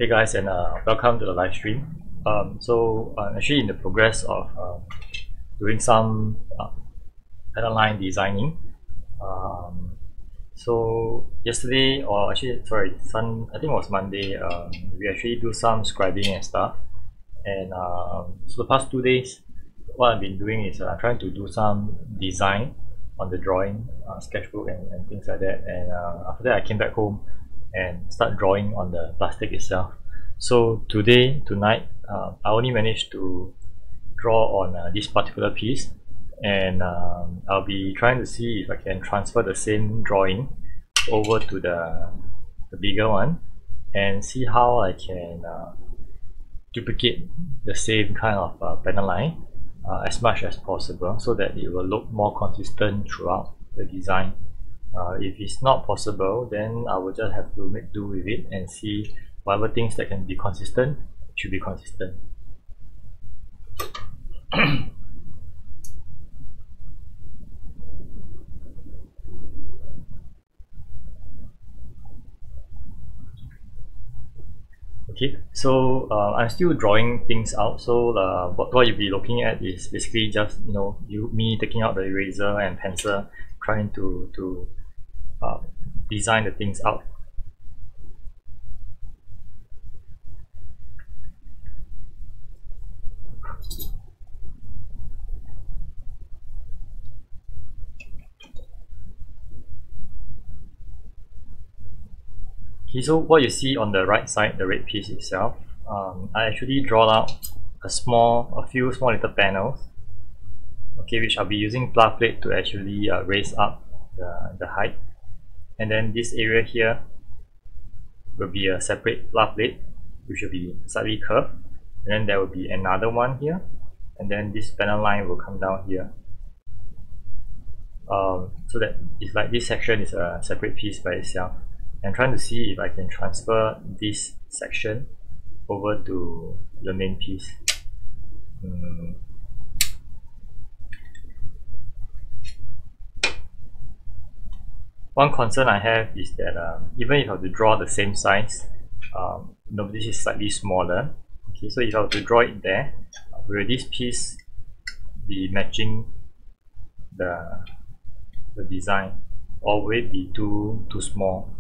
Hey guys, and welcome to the live stream. I'm actually in the progress of doing some line designing. So yesterday, or actually sorry, I think it was Monday. We actually do some scribing and stuff. And so the past 2 days, what I've been doing is trying to do some design on the drawing sketchbook and things like that. And after that, I came back home and start drawing on the plastic itself. So tonight, I only managed to draw on this particular piece, and I'll be trying to see if I can transfer the same drawing over to the bigger one and see how I can duplicate the same kind of panel line as much as possible so that it will look more consistent throughout the design. If it's not possible, then I will just have to make do with it and see whatever things that can be consistent should be consistent. Okay, so I'm still drawing things out. So what you'll be looking at is basically just me taking out the eraser and pencil, trying to design the things out. Okay, so what you see on the right side, the red piece itself, I actually draw out a few small little panels, okay, which I'll be using plough plate to actually raise up the height. And then this area here will be a separate plough plate, which will be slightly curved. And then there will be another one here, and then this panel line will come down here. So that it's like this section is a separate piece by itself. I'm trying to see if I can transfer this section over to the main piece. One concern I have is that even if I were to draw the same size, this is slightly smaller. Okay, so if I were to draw it there, will this piece be matching the design, or will it be too small?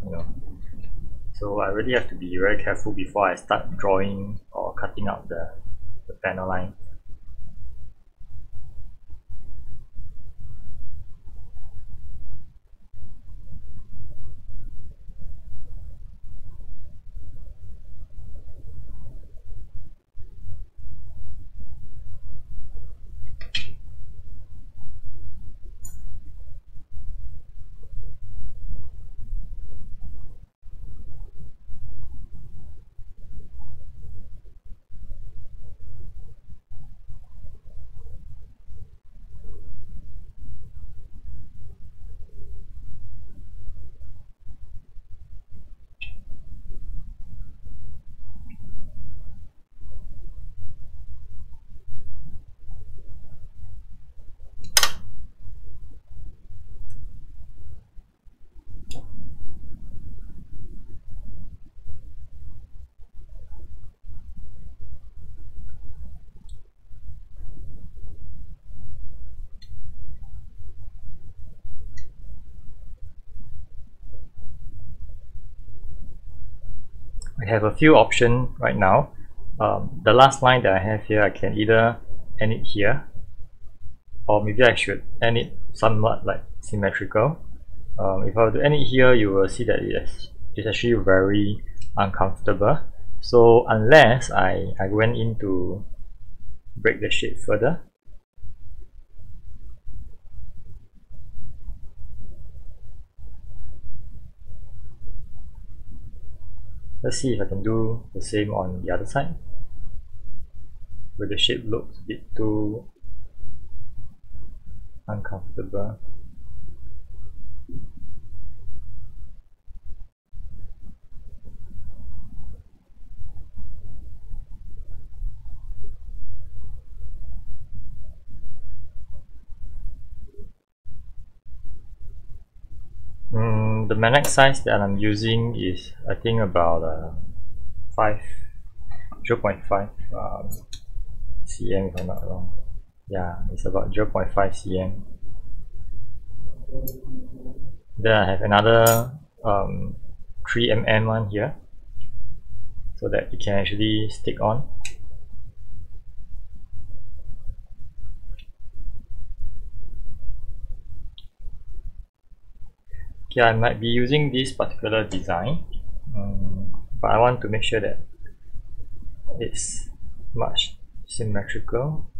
So I really have to be very careful before I start drawing or cutting out the panel line. I have a few options right now. The last line that I have here, I can either end it here, or maybe I should end it somewhat like symmetrical. If I were to end it here, you will see that it's actually very uncomfortable. So unless I went in to break the shape further, let's see if I can do the same on the other side, where the shape looks a bit too uncomfortable. The magnet size that I'm using is, I think, about 0.5 cm if I'm not wrong. Yeah, it's about 0.5 cm. Then I have another 3 mm one here, so that it can actually stick on. Okay, I might be using this particular design, but I want to make sure that it's much symmetrical,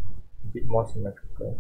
a bit more symmetrical.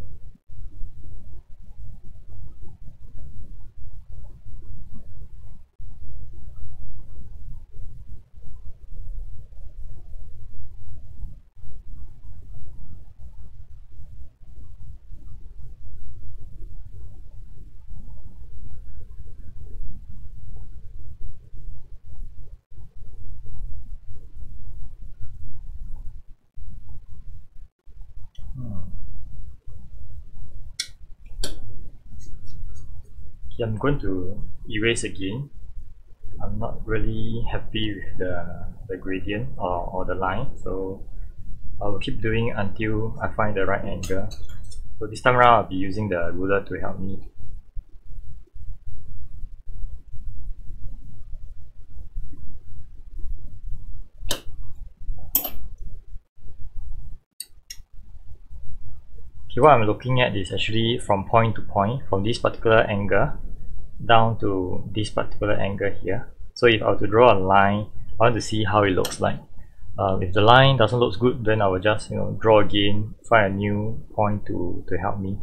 Okay, I'm going to erase again. I'm not really happy with the gradient or the line, so I will keep doing it until I find the right angle. So this time around I'll be using the ruler to help me. Okay, what I'm looking at is actually from point to point, from this particular angle down to this particular angle here. So if I were to draw a line, I want to see how it looks like. If the line doesn't look good, then I will just draw again, find a new point to help me.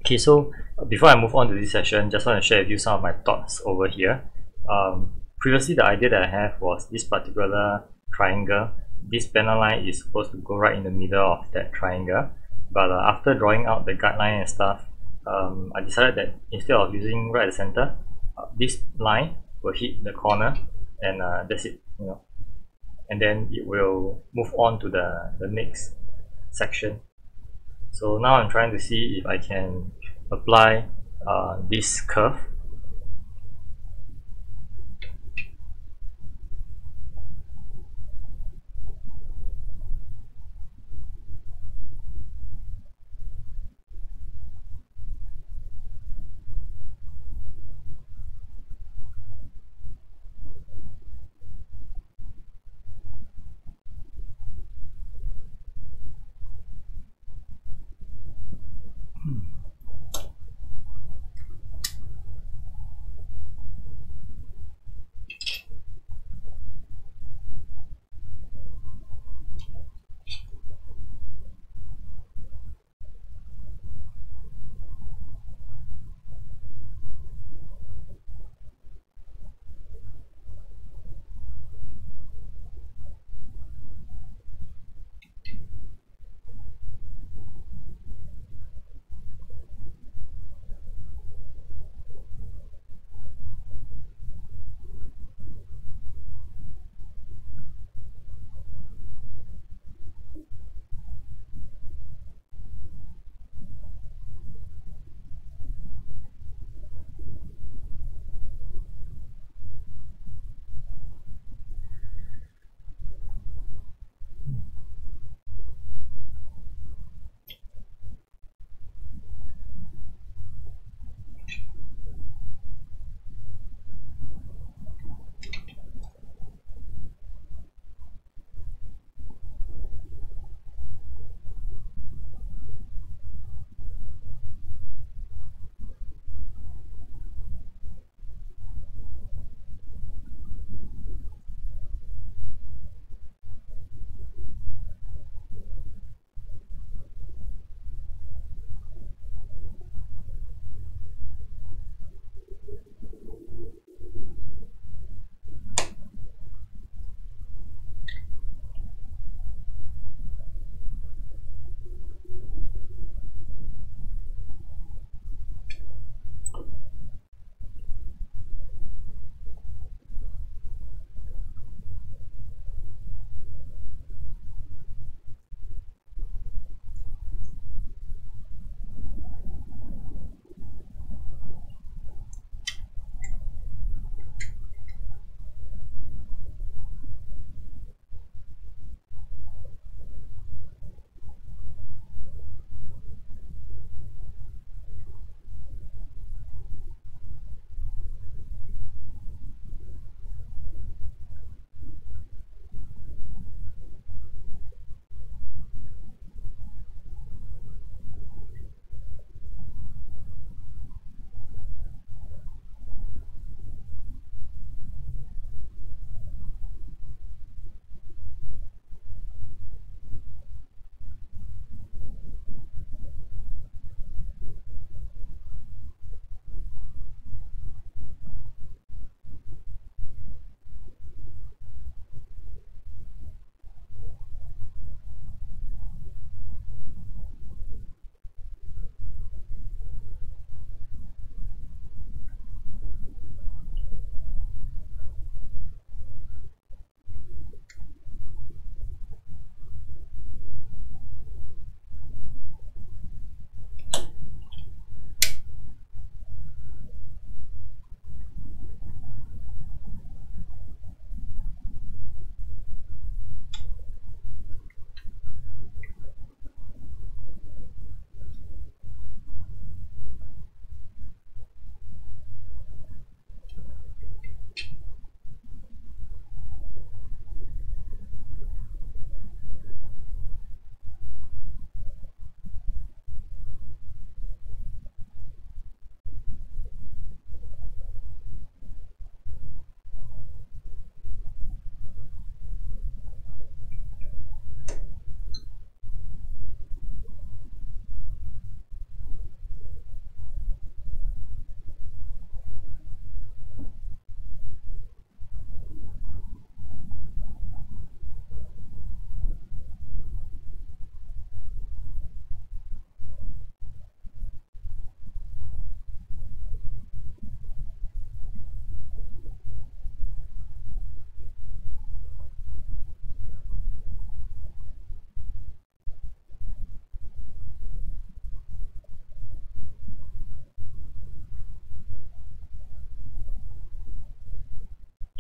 Okay, so before I move on to this session, just want to share with you some of my thoughts over here. Previously, the idea that I have was this particular triangle. This panel line is supposed to go right in the middle of that triangle. But after drawing out the guideline and stuff, I decided that instead of using right at the center, this line will hit the corner, and that's it. And then it will move on to the next section. So now I'm trying to see if I can apply this curve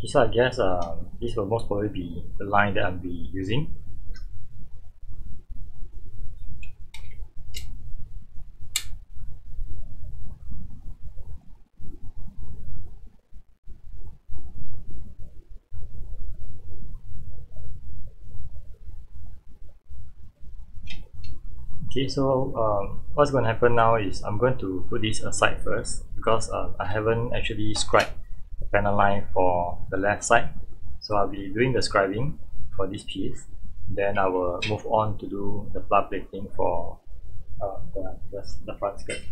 so I guess this will most probably be the line that I'll be using. Okay, so what's going to happen now is I'm going to put this aside first because I haven't actually scribed the panel line for the left side. So I'll be doing the scribing for this piece. Then I will move on to do the flour plating for the front skirt.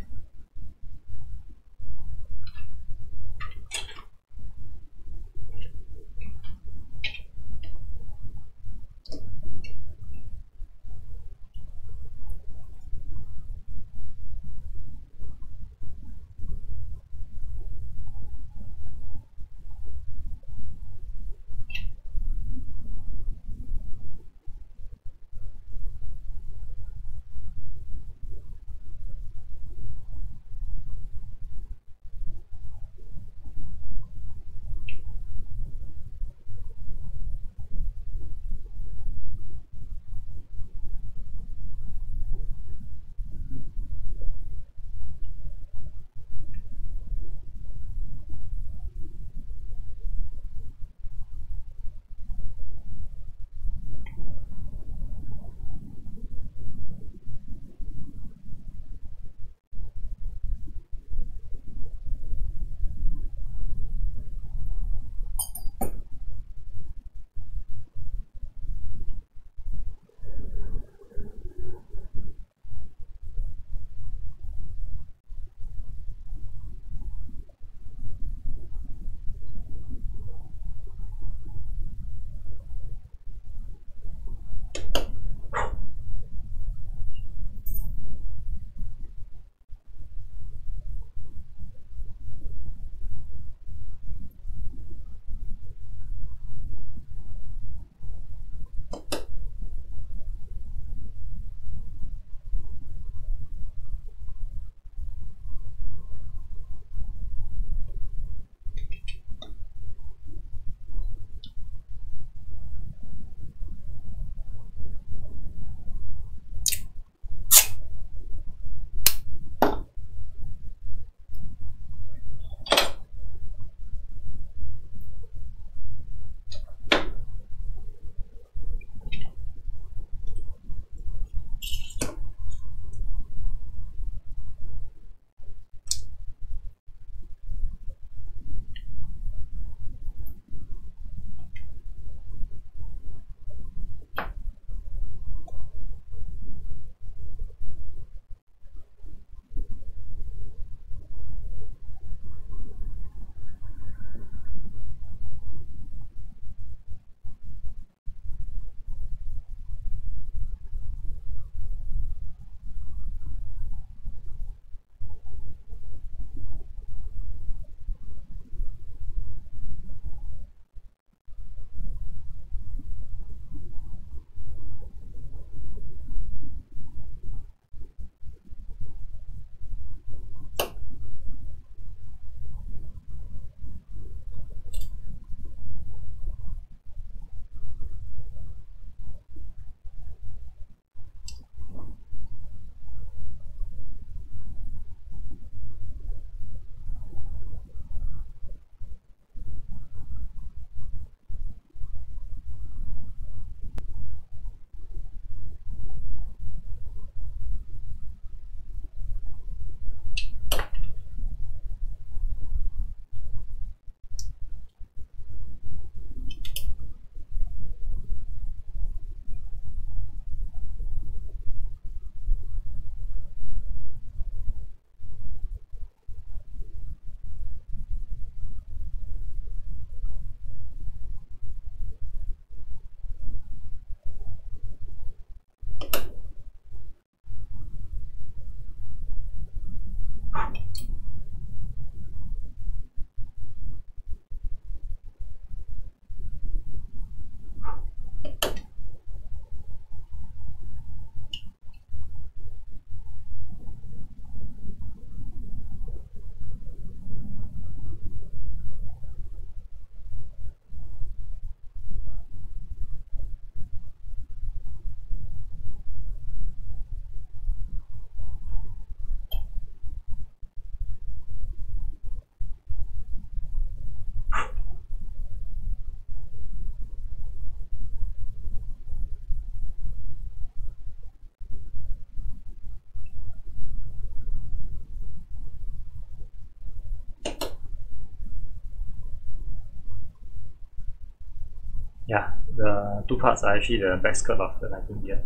Yeah, the two parts are actually the back skirt of the nightingale.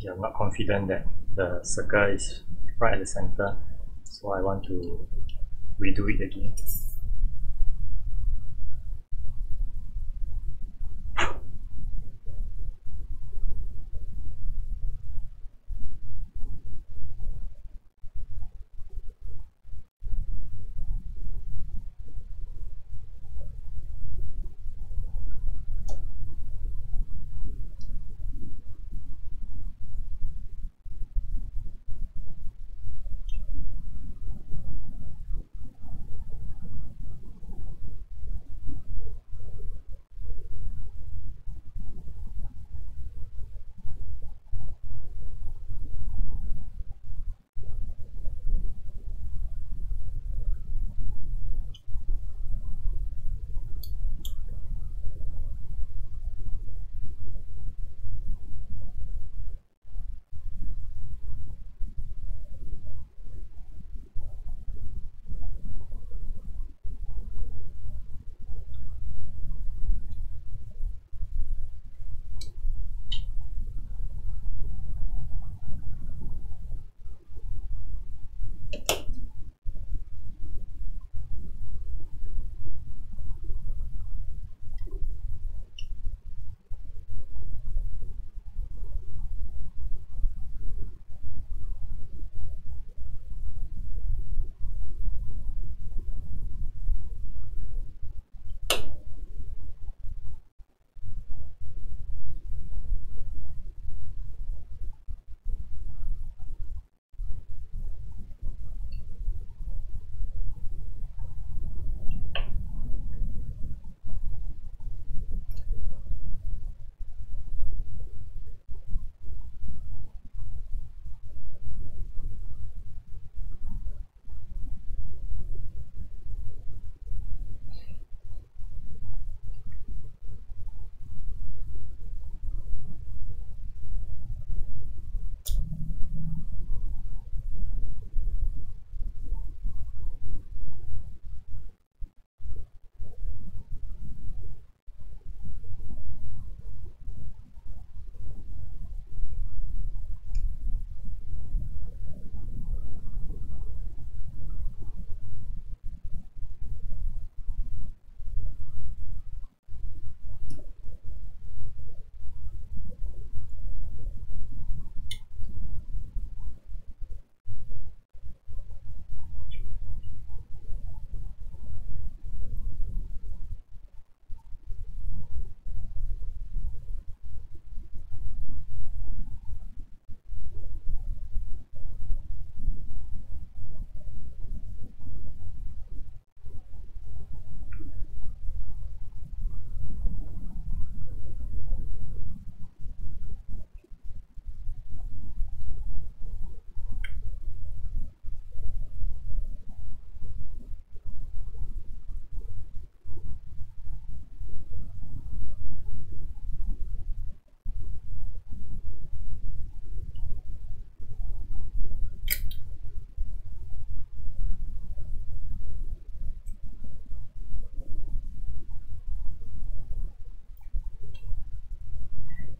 Okay, I'm not confident that the circle is right at the center, so I want to redo it again.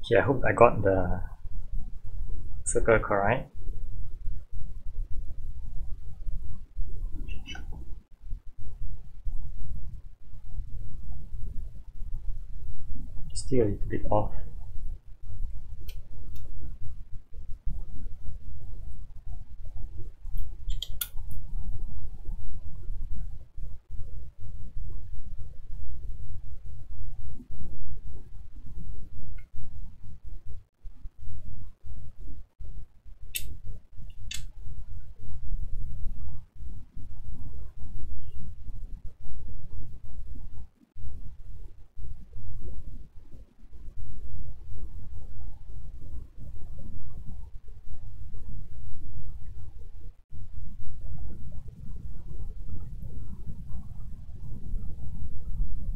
Okay, I hope I got the circle correct. still a little bit off.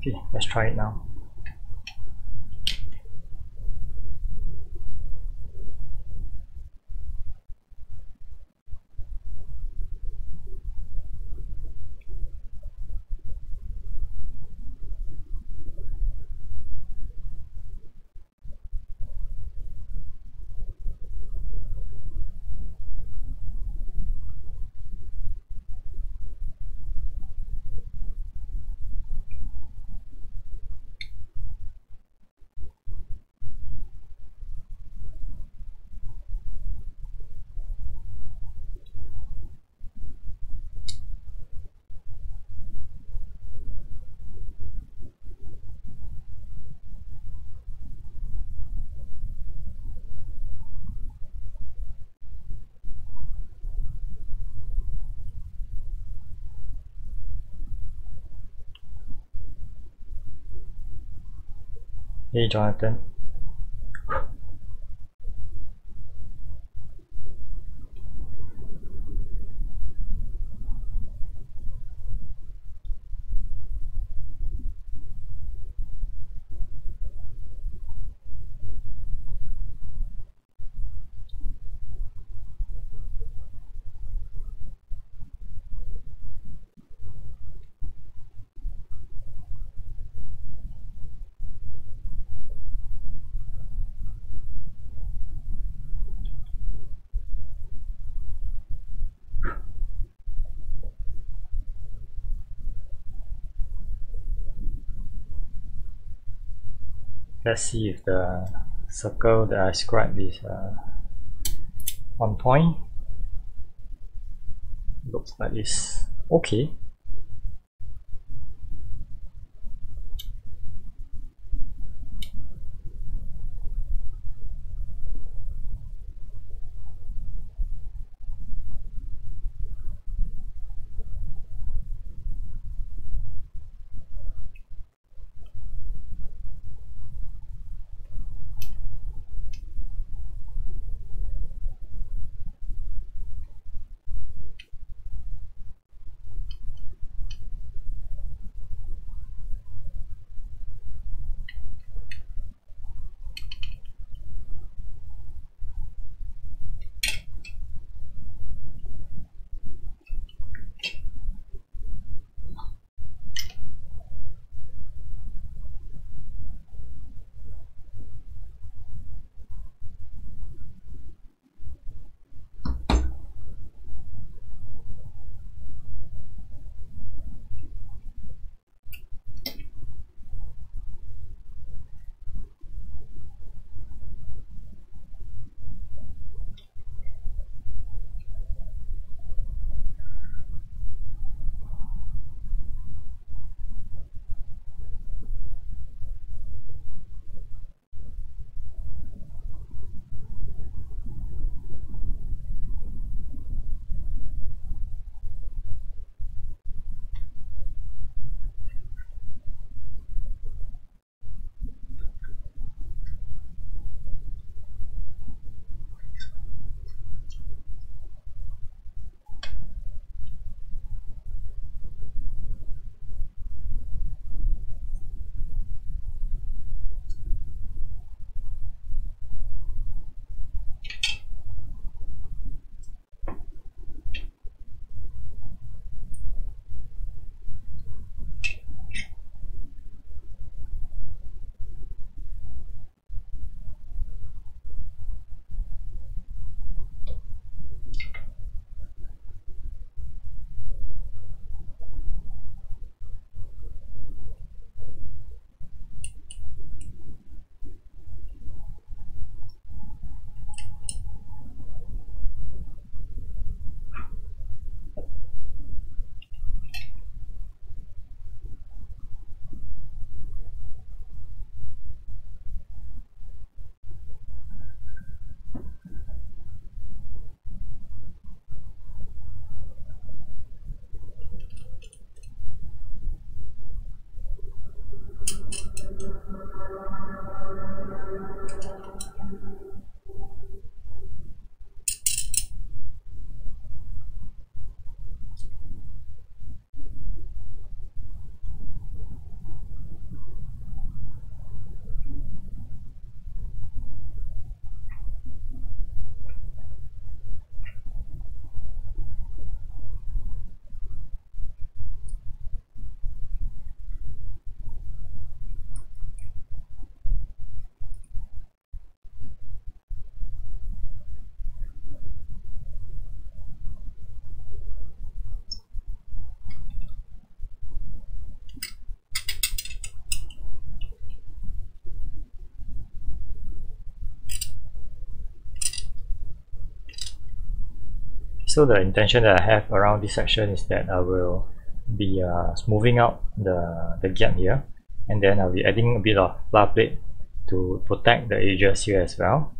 Okay, let's try it now. Hey Jonathan. Let's see if the circle that I scribed is on point. Looks like it's okay. So the intention that I have around this section is that I will be smoothing out the gap here, and then I'll be adding a bit of flour plate to protect the edges here as well.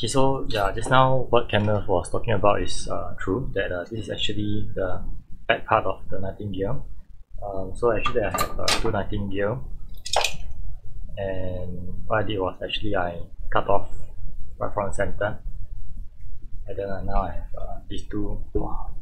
Okay, so yeah, just now what Kenneth was talking about is true, that this is actually the back part of the Nightingale. So actually I have two Nightingale, and what I did was actually I cut off right from the center, and then now I have these two. Wow,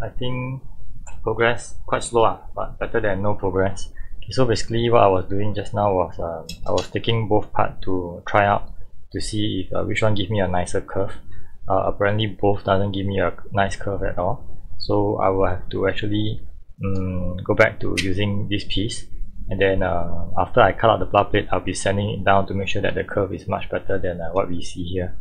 I think progress quite slow, but better than no progress. Okay, so basically what I was doing just now was I was taking both part to try out to see if which one give me a nicer curve. Apparently both doesn't give me a nice curve at all, so I will have to actually go back to using this piece and then after I cut out the plough plate, I'll be sanding it down to make sure that the curve is much better than what we see here.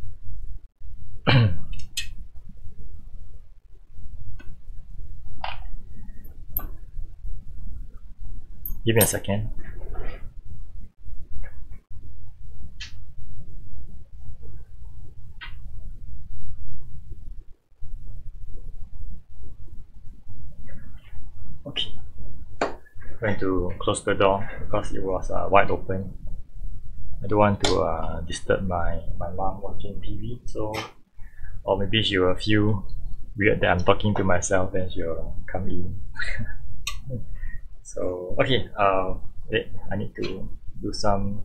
Give me a second. Okay, I'm going to close the door because it was wide open. I don't want to disturb my mom watching TV, so, or maybe she will feel weird that I'm talking to myself and she'll come in. So okay, wait, I need to do some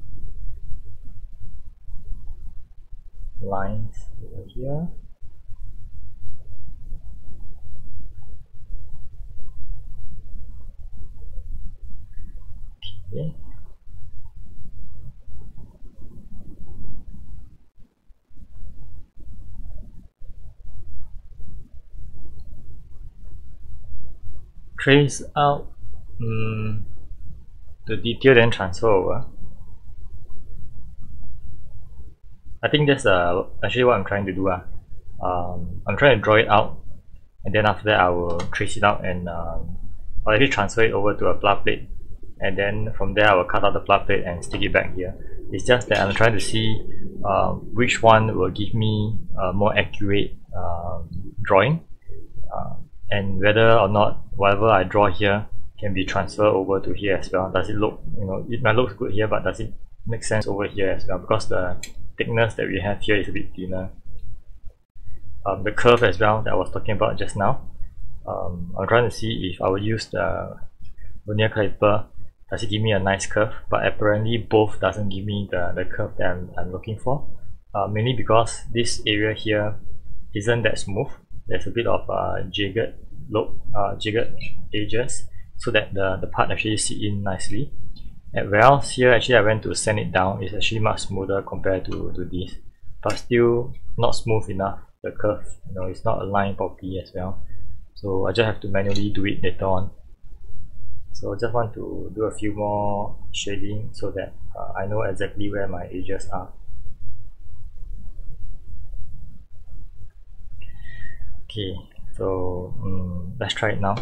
lines over here. Okay. Trace out the detail, then transfer over. I think that's actually what I'm trying to do. I'm trying to draw it out, and then after that I will trace it out, and I'll actually transfer it over to a plough plate, and then from there I will cut out the plough plate and stick it back here. It's just that I'm trying to see which one will give me a more accurate drawing, and whether or not whatever I draw here can be transferred over to here as well. Does it look, it might look good here, but does it make sense over here as well? Because the thickness that we have here is a bit thinner. The curve as well that I was talking about just now, I'm trying to see if I will use the vernier caliper, does it give me a nice curve? But apparently both doesn't give me the curve that I'm looking for, mainly because this area here isn't that smooth. There's a bit of jagged edges, so that the part actually sit in nicely. And whereas here actually I went to sand it down, it's actually much smoother compared to this, but still not smooth enough. The curve, it's not aligned properly as well, so I just have to manually do it later on. So I just want to do a few more shading so that I know exactly where my edges are. Okay, so let's try it now.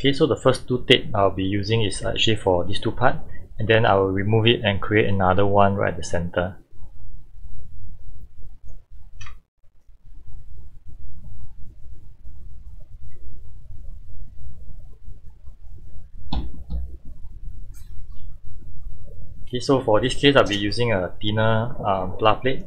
Okay, so the first two tape I'll be using is actually for these two parts, and then I will remove it and create another one right at the center. Okay, so for this case I'll be using a thinner plough plate.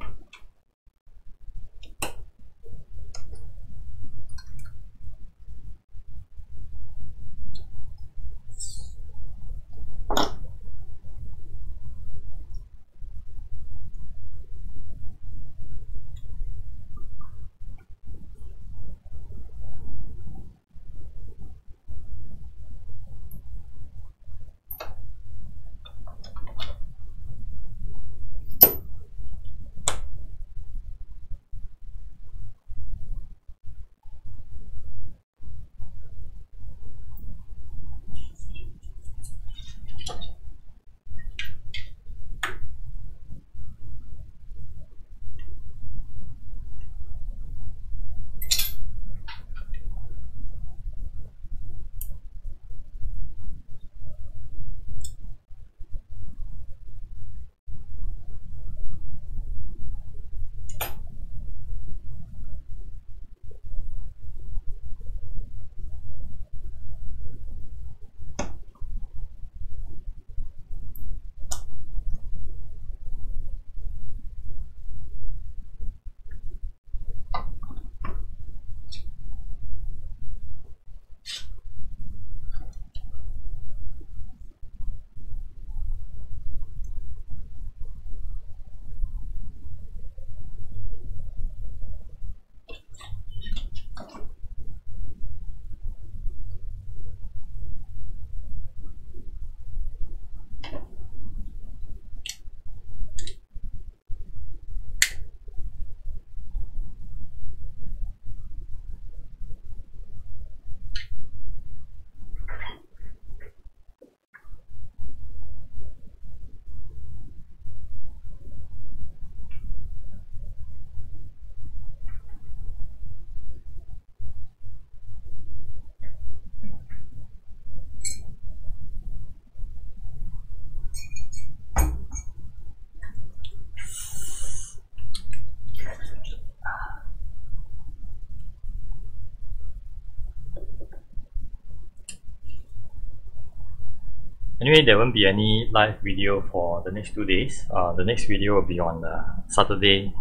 Anyway, there won't be any live video for the next 2 days. The next video will be on Saturday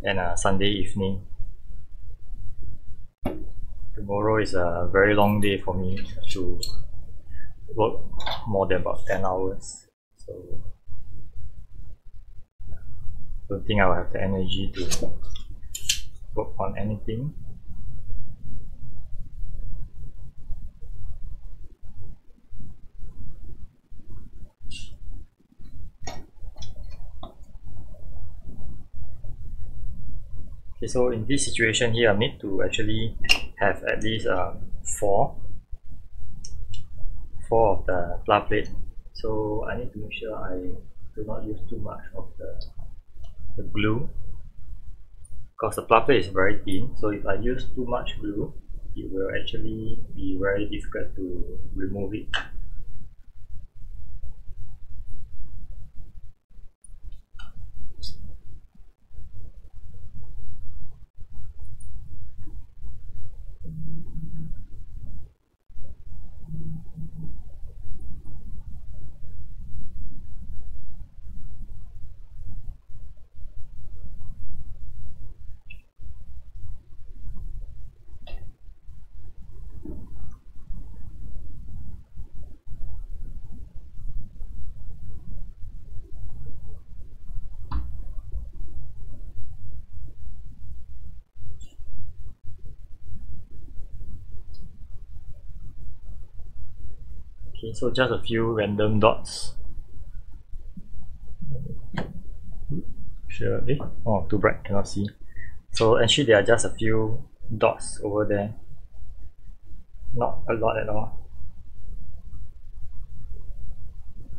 and Sunday evening. Tomorrow is a very long day for me to work more than about 10 hours. So don't think I will have the energy to work on anything. Okay, so in this situation here, I need to actually have at least four of the flat plate. So I need to make sure I do not use too much of the glue, because the flat plate is very thin. So if I use too much glue, it will actually be very difficult to remove it. Okay, so just a few random dots. Sure, oh, too bright, cannot see. So actually there are just a few dots over there. Not a lot at all.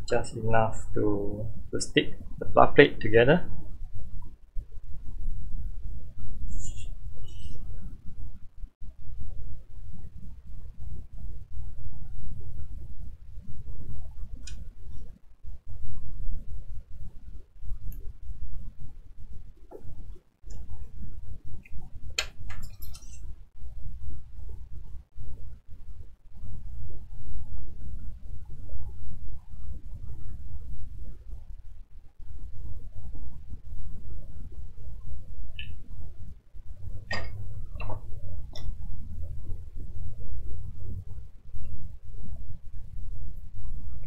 Just enough to stick the flat plate together.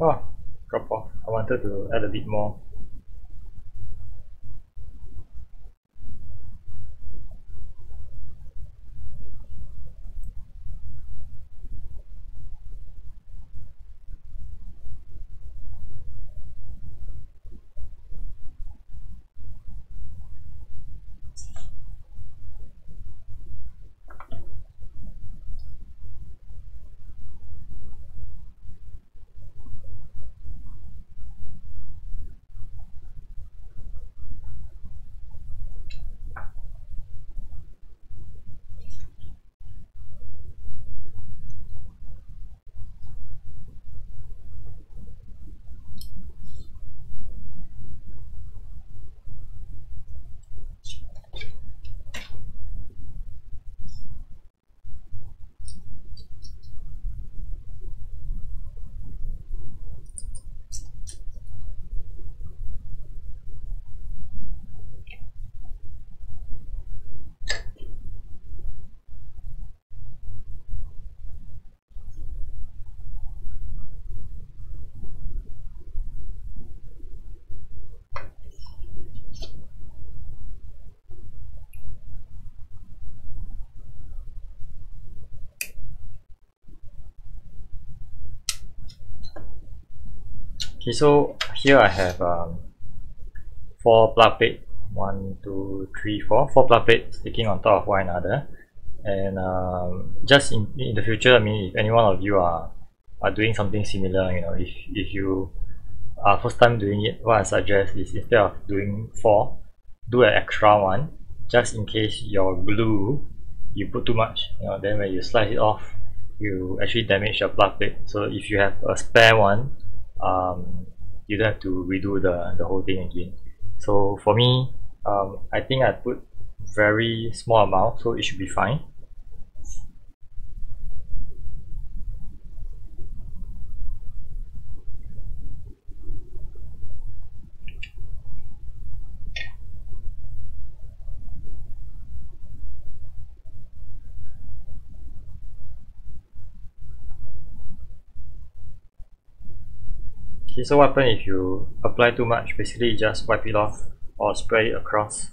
Oh, drop off. I wanted to add a bit more. Okay, so here I have 4 plug plate, 1, 2, 3, 4 plug plates sticking on top of one another. And just in the future, I mean, if any one of you are doing something similar, you know, if you are first time doing it, what I suggest is instead of doing 4, do an extra one, just in case your glue you put too much, you know, then when you slice it off, you actually damage your plug plate. So if you have a spare one, you don't have to redo the whole thing again. So for me, I think I put very small amount, so it should be fine. Okay, so what happens if you apply too much? Basically, just wipe it off or spread it across.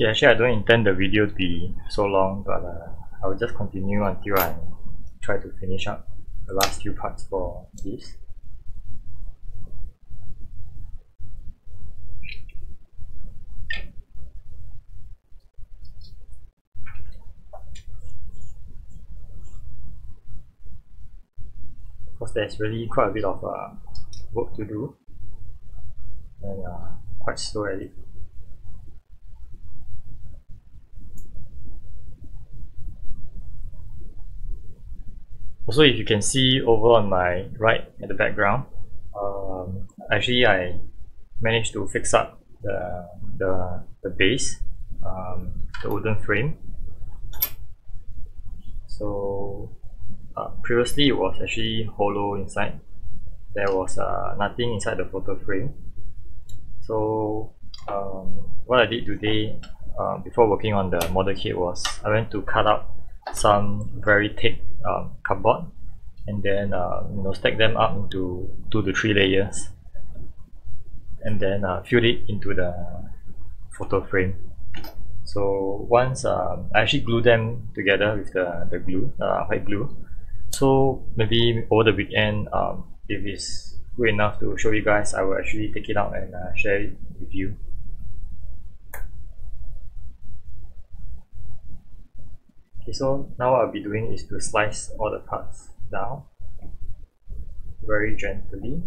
Okay, actually I don't intend the video to be so long, but I will just continue until I try to finish up the last few parts for this. Because there's really quite a bit of work to do, and quite slow at it. Also, if you can see over on my right at the background, actually I managed to fix up the base, the wooden frame. So previously it was actually hollow inside. There was nothing inside the photo frame. So what I did today before working on the model kit was I went to cut out some very thick cardboard and then stack them up into 2 to 3 layers and then fill it into the photo frame. So once I actually glue them together with the glue, white glue. So maybe over the weekend, if it's good enough to show you guys, I will actually take it out and share it with you. Okay, so now what I'll be doing is to slice all the parts down very gently.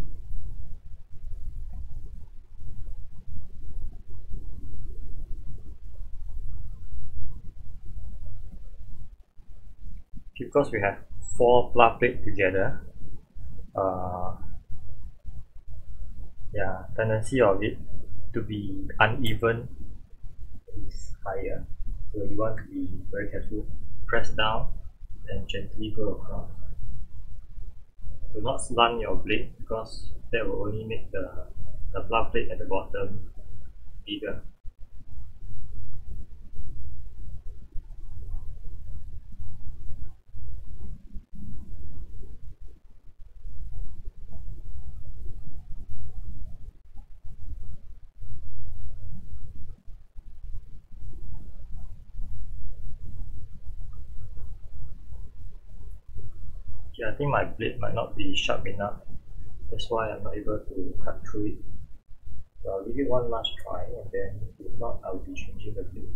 Okay, because we have 4 pla plates together, yeah, tendency of it to be uneven is higher. So you want to be very careful. Press down and gently go across. Do not slant your blade because that will only make the pla plate at the bottom bigger. Okay, I think my blade might not be sharp enough. That's why I'm not able to cut through it. So I'll give it one last try, and then if not, I'll be changing the blade.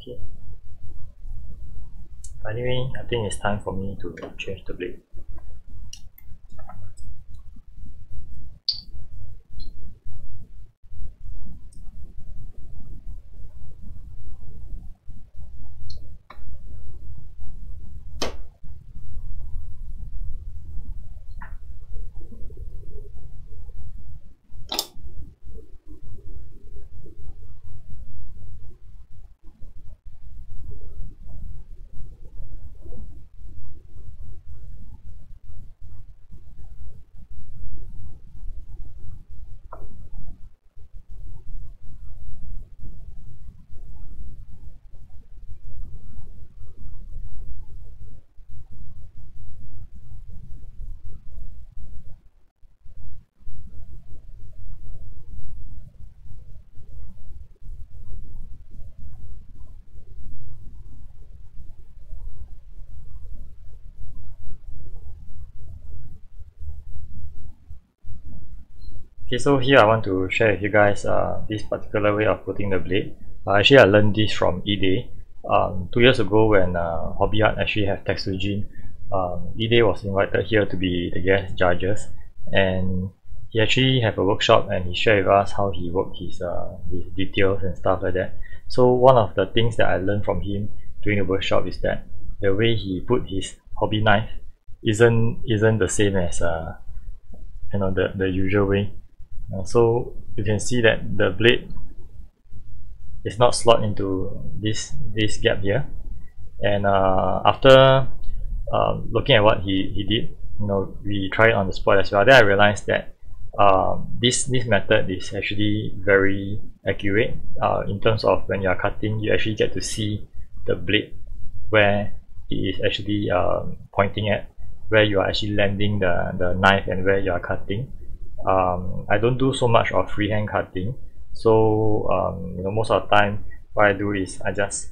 Okay. Anyway, I think it's time for me to change the blade. Okay, so here I want to share with you guys this particular way of putting the blade. Actually, I learned this from Ide. 2 years ago when Hobby Art actually have Textugene, Ide was invited here to be the guest judges, and he actually have a workshop and he shared with us how he worked his details and stuff like that. So one of the things that I learned from him during the workshop is that the way he put his hobby knife isn't the same as the usual way. So you can see that the blade is not slot into this gap here, and after looking at what he did, we tried it on the spot as well. Then I realized that this method is actually very accurate in terms of when you are cutting, you actually get to see the blade where it is actually pointing at, where you are actually landing the knife and where you are cutting. I don't do so much of freehand cutting, so most of the time what I do is I just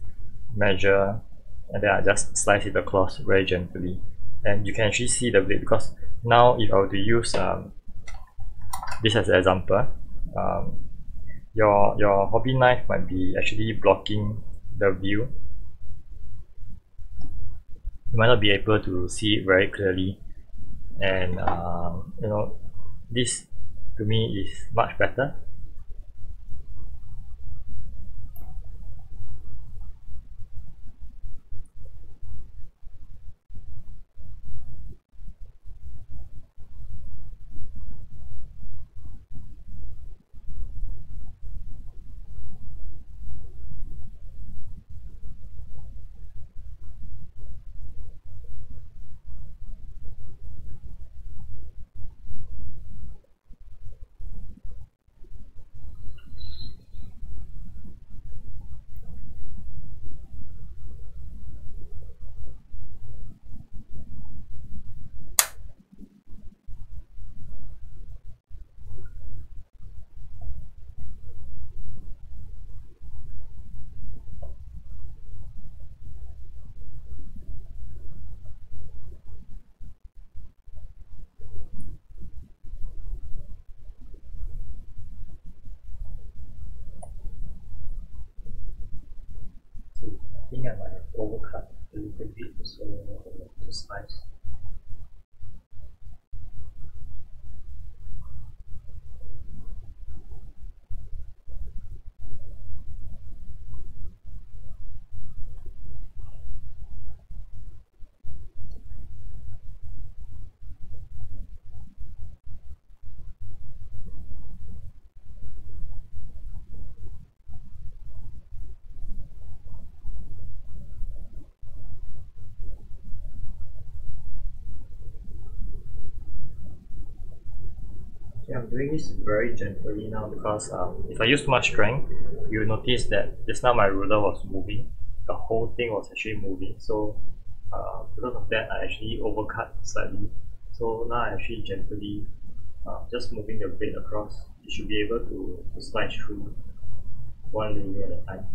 measure and then I just slice it across very gently, and you can actually see the blade. Because now if I were to use this as an example, your hobby knife might be actually blocking the view. You might not be able to see it very clearly, and this to me is much better. I think I might have overcut a little bit, so to slice. Yeah, I'm doing this very gently now because if I use too much strength, you notice that just now my ruler was moving. The whole thing was actually moving. So because of that, I actually overcut slightly. So now I actually gently just moving the blade across. You should be able to slice through one layer at a time.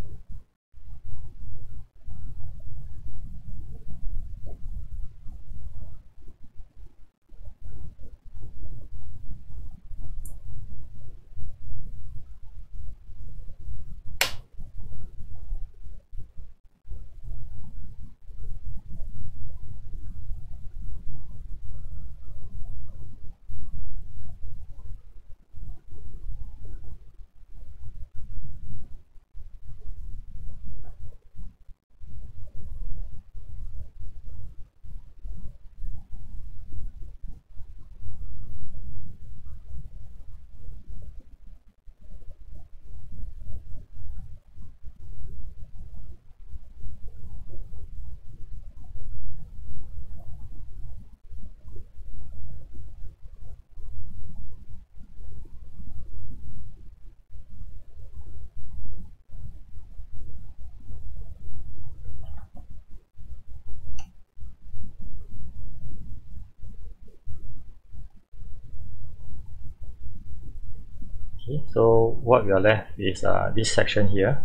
Okay, so what we are left is this section here.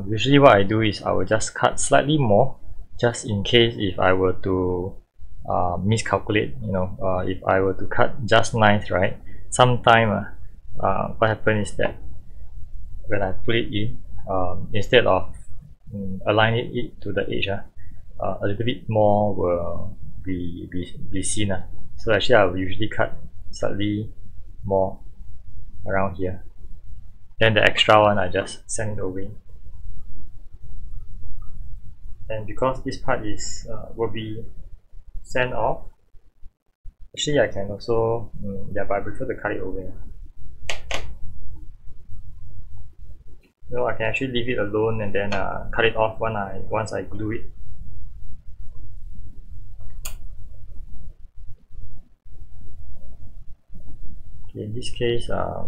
Usually what I do is I will just cut slightly more, just in case if I were to miscalculate, if I were to cut just nice, right? Sometime what happens is that when I put it in, instead of aligning it to the edge, a little bit more will be seen. So actually I will usually cut slightly more around here. Then the extra one I just send it away. And because this part is will be sent off, actually I can also yeah, but I prefer to cut it away. So I can actually leave it alone and then cut it off once I glue it. Okay, in this case, yeah,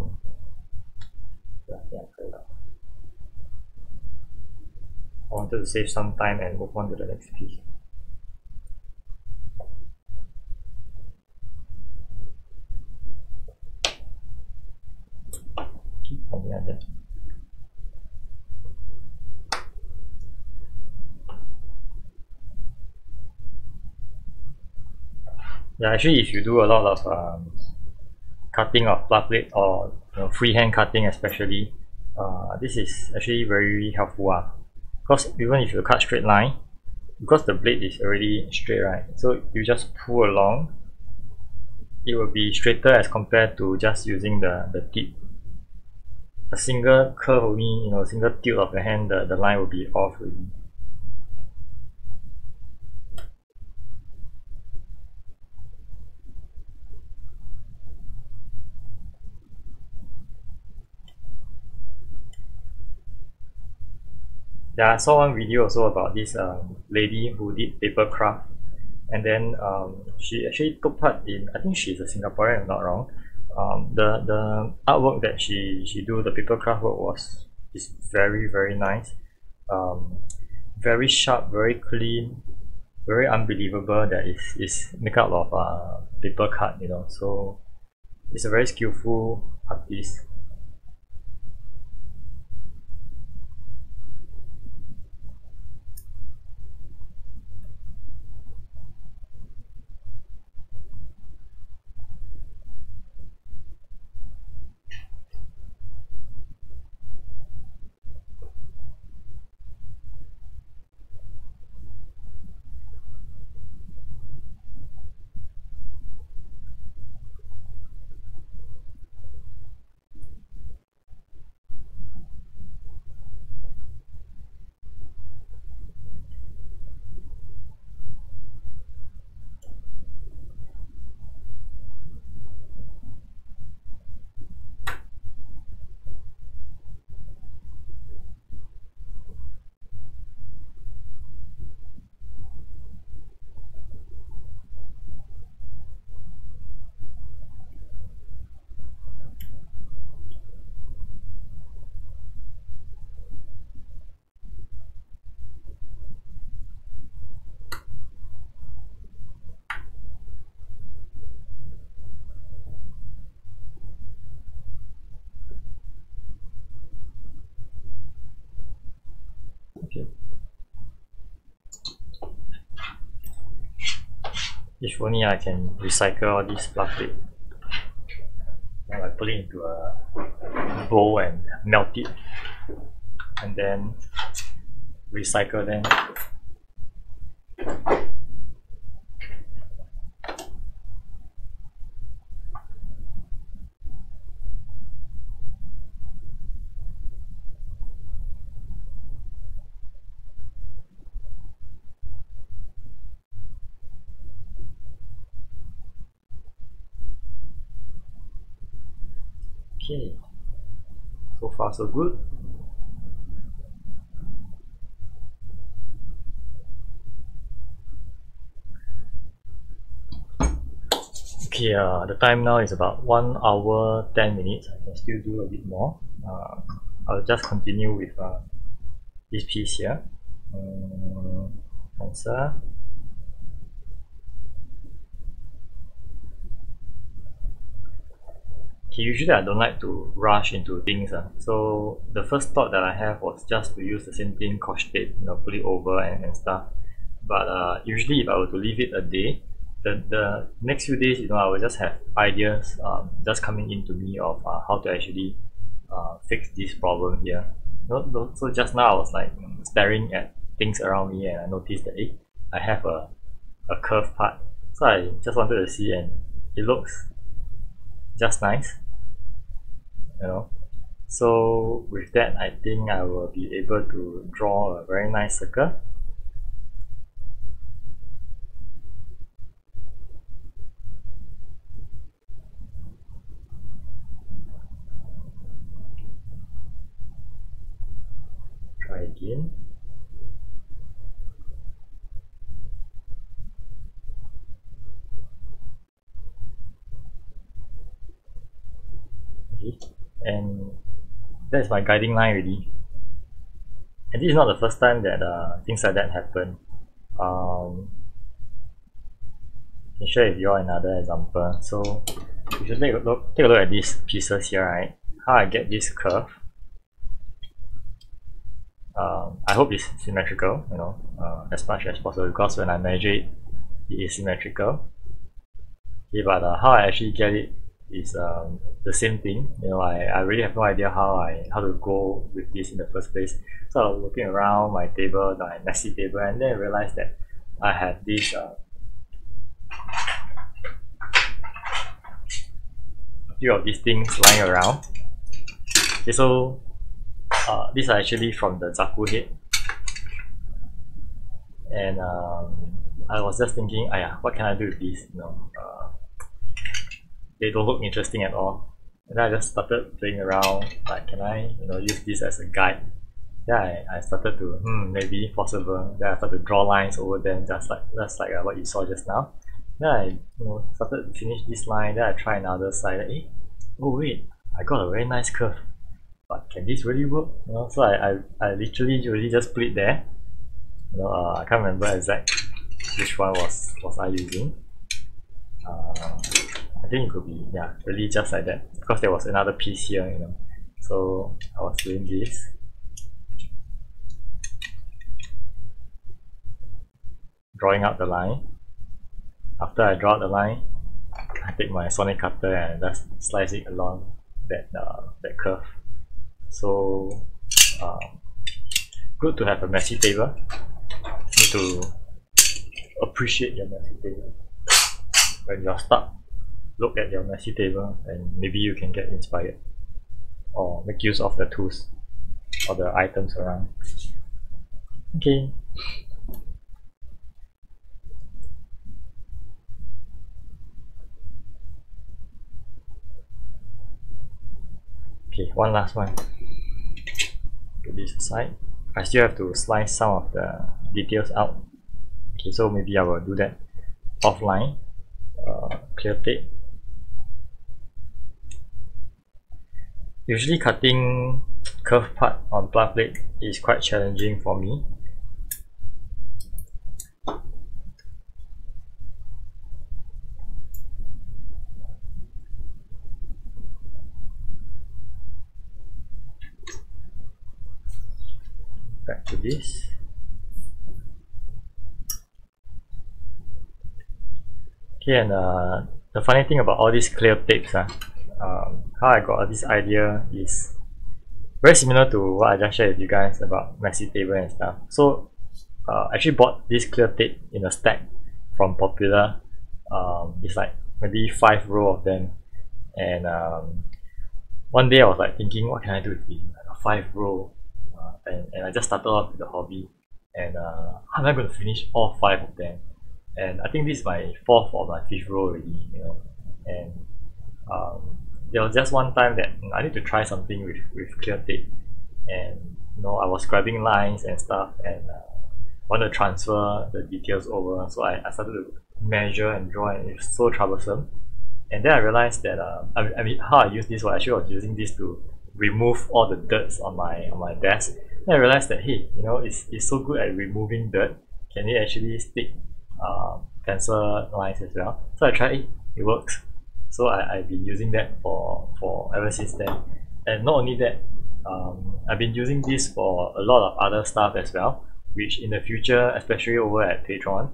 cut it out. I wanted to save some time and move on to the next piece. Something like that. Yeah, actually, if you do a lot of cutting of flat plate or freehand cutting, especially, this is actually very helpful. Because even if you cut straight line, because the blade is already straight, right? So you just pull along, it will be straighter as compared to just using the tip. A single curve only, single tilt of the hand, the line will be off already. Yeah, I saw one video also about this lady who did paper craft, and then she actually took part in, I think she's a Singaporean if I'm not wrong. The artwork that she do, the paper craft work is very nice, very sharp, very clean, very unbelievable that is make out of paper cut, so it's a very skillful artist. Okay. If only I can recycle all this plastic. Now I put it into a bowl and melt it, and then recycle them. Okay, so far so good. Okay, the time now is about 1 hour 10 minutes. I can still do a bit more. I'll just continue with this piece here. Answer. Okay, usually I don't like to rush into things. So the first thought that I have was just to use the same thing, Scotch tape, put it over and stuff. But usually if I were to leave it a day, the next few days, I will just have ideas just coming into me of how to actually fix this problem here. So just now I was like staring at things around me, and I noticed that I have a curved part. So I just wanted to see, and it looks just nice, so with that, I think I will be able to draw a very nice circle. Try again. Okay, and that's my guiding line already. And this is not the first time that things like that happen. I can share with you all another example. So if you take a look at these pieces here, right? How I get this curve. I hope it's symmetrical, as much as possible, because when I measure it, it is symmetrical. Okay, but how I actually get it is the same thing. I really have no idea how to go with this in the first place. So I was looking around my table, my messy table, and then I realized that I had this a few of these things lying around. Okay, so these are actually from the Zaku head, and I was just thinking, what can I do with these? They don't look interesting at all. And then I just started playing around, like, can I use this as a guide? Then I started to maybe possible. Then I started to draw lines over them, just like what you saw just now. Then I started to finish this line. Then I try another side. Oh wait, I got a very nice curve. But can this really work? So I literally just put it there. I can't remember exact which one was I using. I think it could be really just like that, because there was another piece here, so I was doing this. Drawing out the line. After I draw the line, I take my sonic cutter and just slice it along that curve. So good to have a messy table. You need to appreciate your messy table. When you're stuck, look at your messy table and maybe you can get inspired or make use of the tools or the items around. Okay. Okay, one last one. Put this aside. I still have to slice some of the details out. Okay, so maybe I will do that offline. Clear tape. Usually cutting curved part on plant plate is quite challenging for me. Back to this. Okay, and the funny thing about all these clear tapes, how I got this idea is very similar to what I just shared with you guys about messy table and stuff. So I actually bought this clear tape in a stack from Popular. It's like maybe 5 rows of them, and one day I was like thinking, what can I do with it? Like a 5 row, and I just started off with the hobby, and how am I going to finish all 5 of them? And I think this is my 4th or my 5th row already, and there was just one time that I need to try something with clear tape, and I was grabbing lines and stuff, and want to transfer the details over, so I started to measure and draw, and it's so troublesome. And then I realized that I mean how I use this was actually I was using this to remove all the dirt on my desk. Then I realized that hey, it's so good at removing dirt. Can it actually stick pencil lines as well? So I tried it. It works. So I've been using that for ever since then. And not only that, I've been using this for a lot of other stuff as well, which in the future, especially over at Patreon,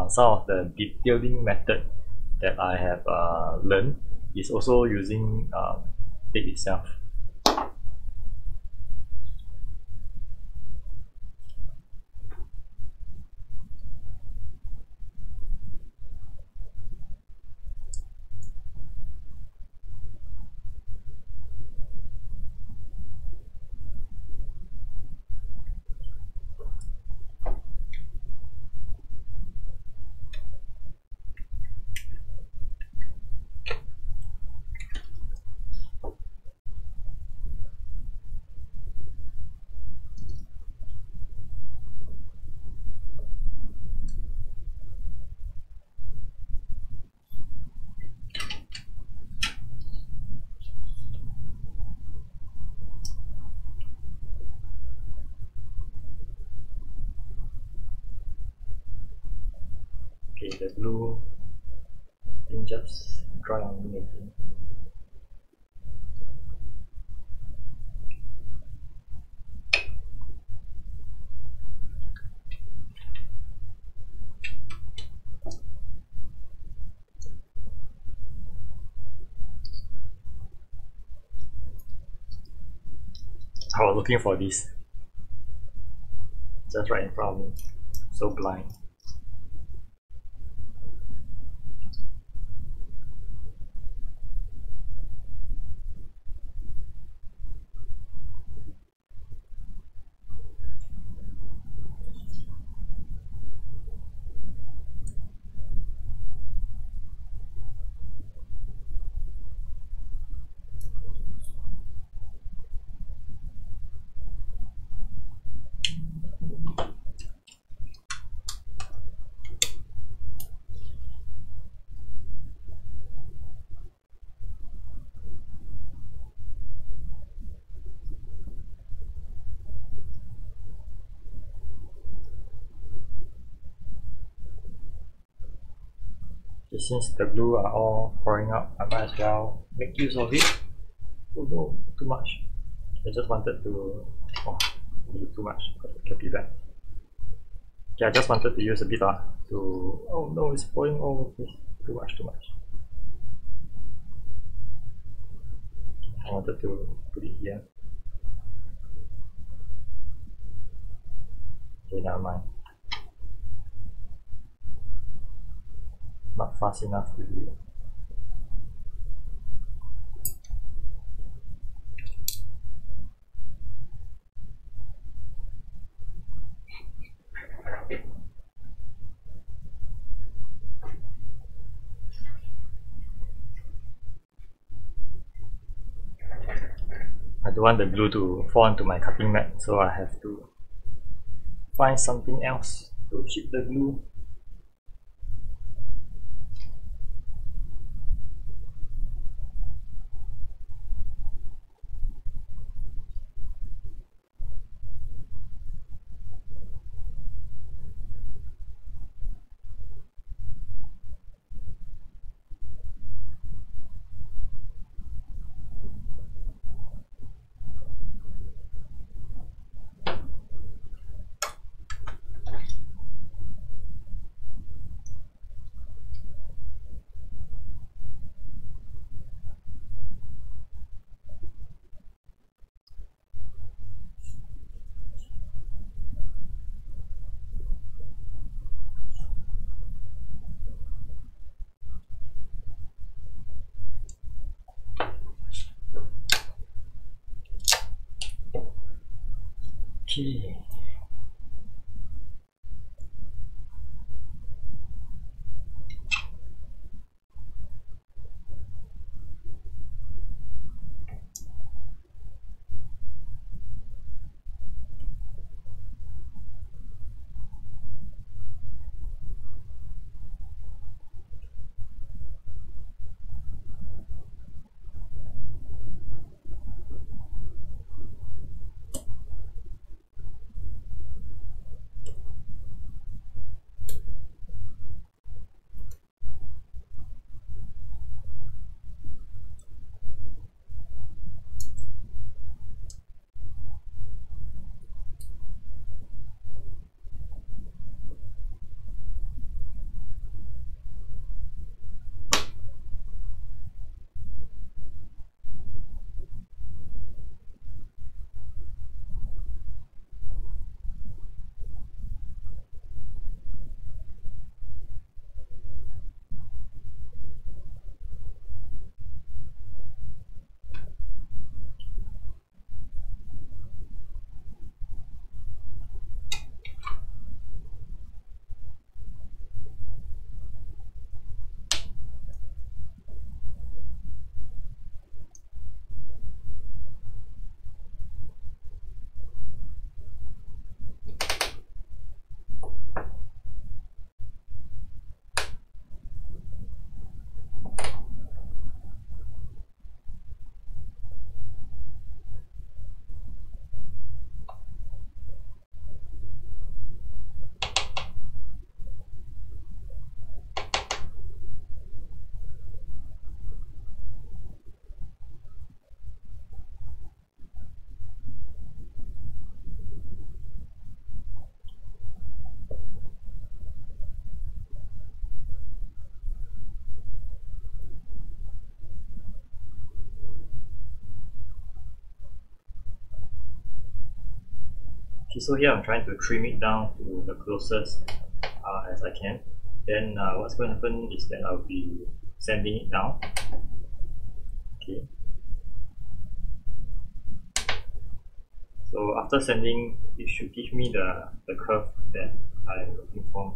some of the detailing method that I have learned is also using tape itself. Okay, the blue thing just dry on me again. I was looking for this just right in front of me. So blind. Okay, since the glue are all pouring out, I might as well make use of it. Oh no, too much. I just wanted to, oh, too much, got to keep it back. Okay, I just wanted to use a bit to, oh no, it's pouring all of this. Too much, too much. I wanted to put it here. Okay, never mind. Not fast enough to do. I don't want the glue to fall onto my cutting mat, so I have to find something else to keep the glue. Okay. Okay, so here I'm trying to trim it down to the closest as I can. Then what's going to happen is that I'll be sanding it down. Okay. So after sanding, it should give me the curve that I'm looking for.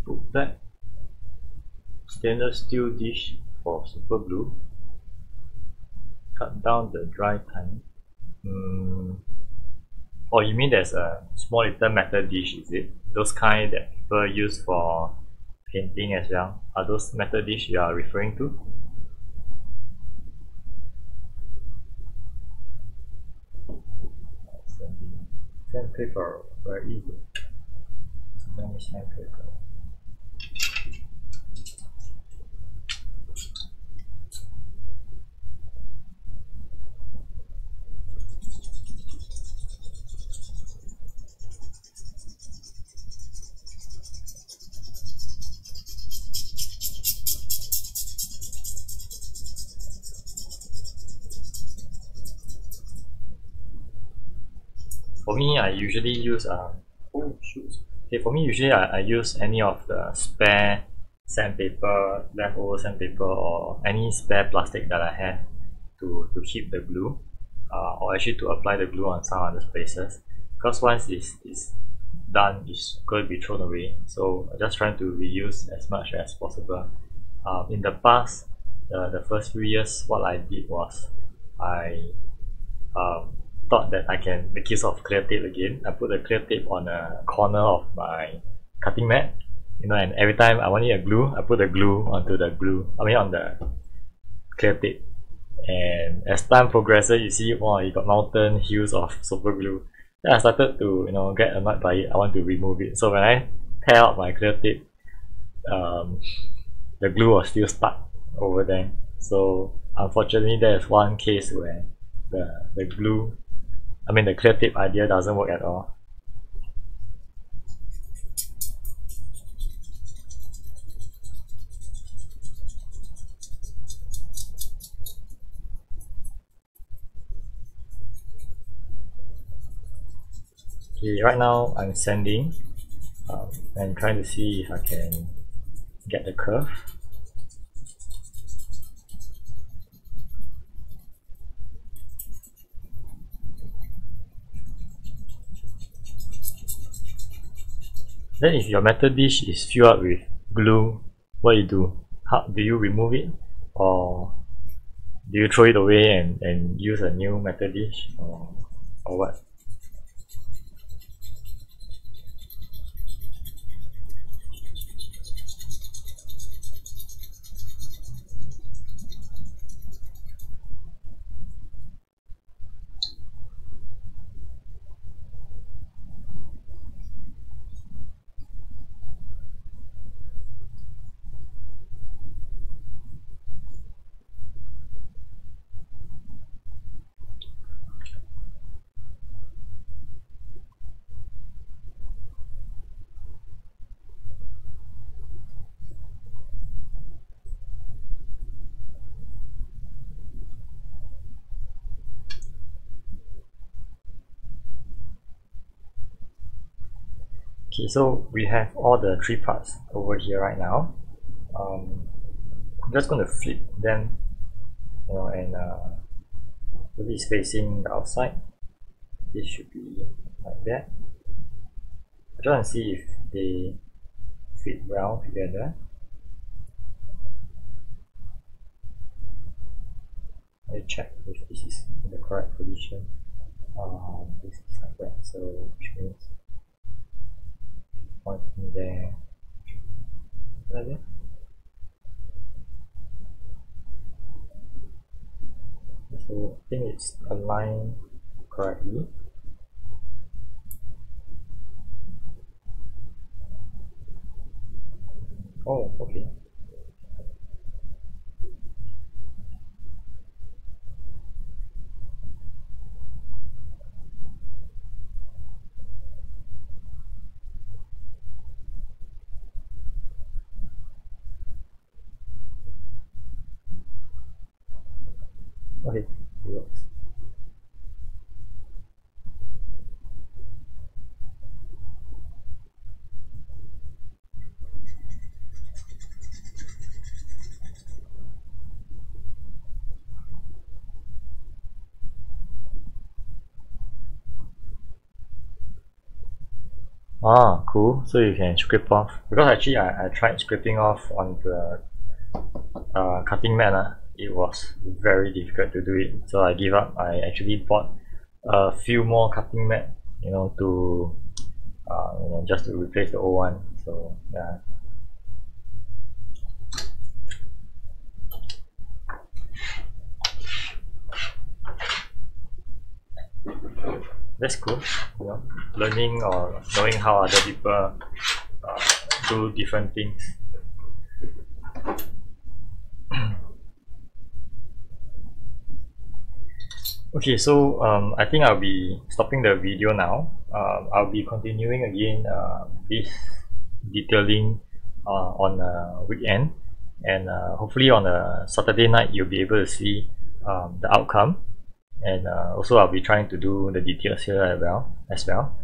Put that stainless steel dish for super glue. Cut down the dry time. Oh, you mean there's a small little metal dish, is it? Those kind that people use for painting as well. Are those metal dish you are referring to? Sandpaper, where is it? Sandpaper. For me, I usually use Okay, for me usually I use any of the spare sandpaper, leftover sandpaper, or any spare plastic that I have to keep the glue, or actually to apply the glue on some other places. Because once it's done, it's going to be thrown away. So I'm just trying to reuse as much as possible. In the past, the first few years, what I did was I thought that I can make use of clear tape again. I put the clear tape on a corner of my cutting mat, and every time I wanted a glue, I put the glue onto the on the clear tape. And as time progresses, you see, wow, you got mountain hills of super glue. Then I started to get annoyed by it. I want to remove it. So when I tear out my clear tape, the glue was still stuck over there. So unfortunately, there's one case where the glue, the clear tape idea doesn't work at all. Okay, right now I'm sanding and trying to see if I can get the curve. Then if your metal dish is filled up with glue, what do? How do you remove it? Or do you throw it away and use a new metal dish? Or what? Okay, so we have all the three parts over here right now. I'm just going to flip them, and it's facing the outside. This should be like that. I try and see if they fit well together. I check if this is in the correct position. This is like that, so which means pointing there like that. So I think it's aligned correctly. Oh, okay. Okay, it works. Ah, cool. So you can scrape off. Because actually I tried scraping off on the cutting mat. It was very difficult to do it. So I gave up. I actually bought a few more cutting mat, to just to replace the old one. So yeah. That's cool. Learning or knowing how other people do different things. Okay, so I think I'll be stopping the video now. I'll be continuing again this detailing on a weekend, and hopefully on a Saturday night you'll be able to see the outcome, and also I'll be trying to do the details here as well.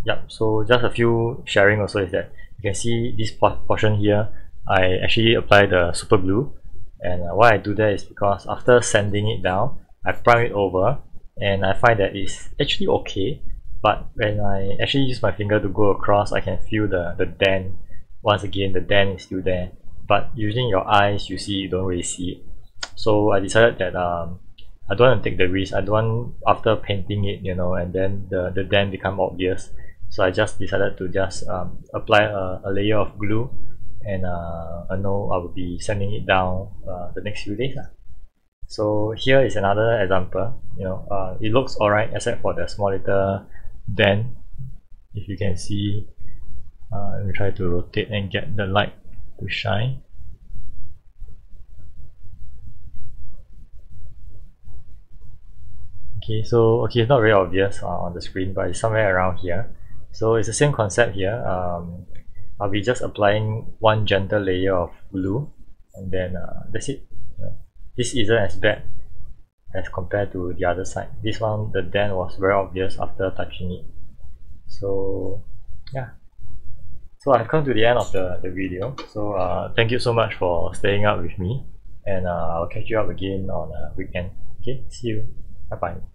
Yep. So just a few sharing also is that you can see this portion here. I actually apply the super glue, and why I do that is because after sanding it down, I prime it over, and I find that it's actually okay. But when I actually use my finger to go across, I can feel the dent. Once again, the dent is still there. But using your eyes, you see, you don't really see it. So I decided that I don't want to take the risk. I don't want after painting it, and then the dent become obvious. So I just decided to just apply a layer of glue, and I know I will be sanding it down the next few days. So here is another example. It looks alright except for the small little dent. If you can see, let me try to rotate and get the light to shine. Okay, so it's not very obvious on the screen, but it's somewhere around here. So it's the same concept here. I'll be just applying one gentle layer of glue, and then that's it. This isn't as bad as compared to the other side. This one, the dent was very obvious after touching it. So yeah. So I've come to the end of the video. So thank you so much for staying up with me, and I'll catch you up again on a weekend. Okay, see you. Bye bye.